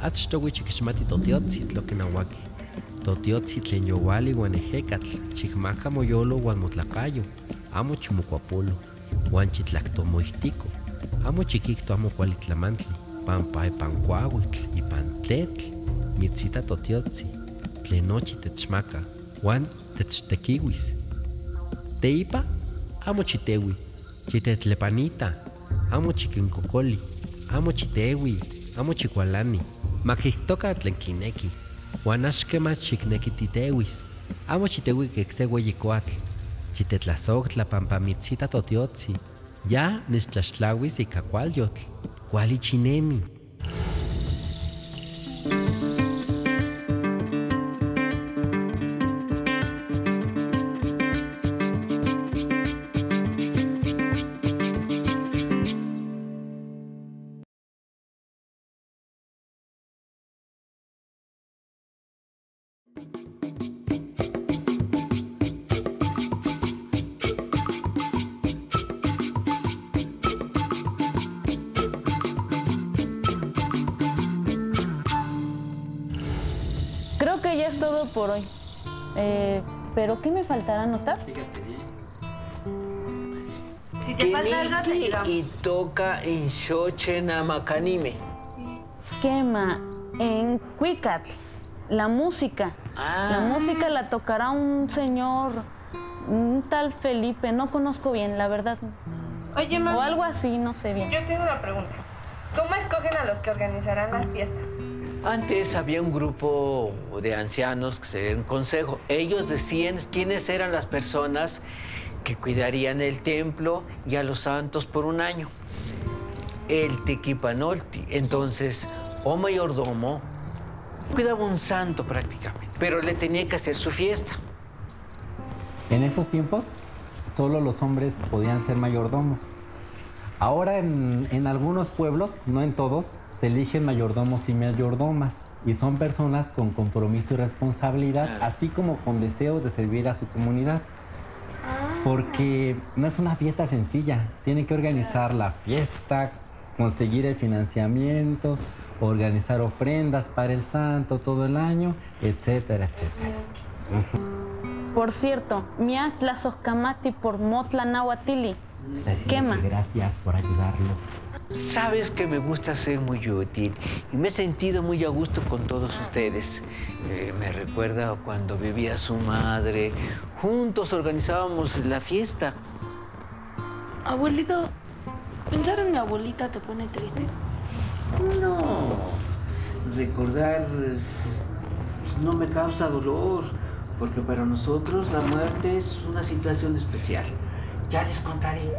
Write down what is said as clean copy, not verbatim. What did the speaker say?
Achtowi chikixmati totiotzi tlokenauaki. Totiotzi tlen yowali uan ejekatl, chikmaka moyolo uan motlakayo, amo chimokuapolo, uan chitlaktomoihtiko, amo chikikto amo kuali tlamantli, pampa ipan kuauitl, ipan tletl, mitzita totiotzi, tlen nochi techmaka, uan techtekiuis. Teipa, amo chitewi, chitetlepanita, amo chikinkokoli, amo chitewi, amo chikualani, makiktoka tlen kineki, uan axkema chikneki titewis, amo chitewi kekse ueyi koatl, chitetlasojtla pampa mitzita totiotzi, ya nechtlaxtlauis ika kualyotl, kuali chinemi. Creo que ya es todo por hoy. ¿Pero qué me faltará anotar? Fíjate bien. Si te falta algo, te digamos. Y toca en Xochena-Macanime. Quema, en Cuicatl, la música. La música la tocará un señor, un tal Felipe, no conozco bien, la verdad. Oye, mami. O algo así, no sé bien. Yo tengo una pregunta. ¿Cómo escogen a los que organizarán las fiestas? Antes había un grupo de ancianos que se dieron consejo. Ellos decían quiénes eran las personas que cuidarían el templo y a los santos por un año. El Tequipanolti. Entonces, o mayordomo cuidaba un santo prácticamente, pero le tenía que hacer su fiesta. En esos tiempos, solo los hombres podían ser mayordomos. Ahora en algunos pueblos, no en todos, se eligen mayordomos y mayordomas. Y son personas con compromiso y responsabilidad, así como con deseo de servir a su comunidad. Porque no es una fiesta sencilla. Tienen que organizar la fiesta, conseguir el financiamiento, organizar ofrendas para el santo todo el año, etcétera, etcétera. Por cierto, miatla soscamati por motla nahuatili. Quema. Gracias por ayudarlo. Sabes que me gusta ser muy útil y me he sentido muy a gusto con todos ustedes. Me recuerda cuando vivía su madre. Juntos organizábamos la fiesta. Abuelito, ¿pensar en mi abuelita te pone triste? No, recordar no me causa dolor, porque para nosotros la muerte es una situación especial. Ya les contaré.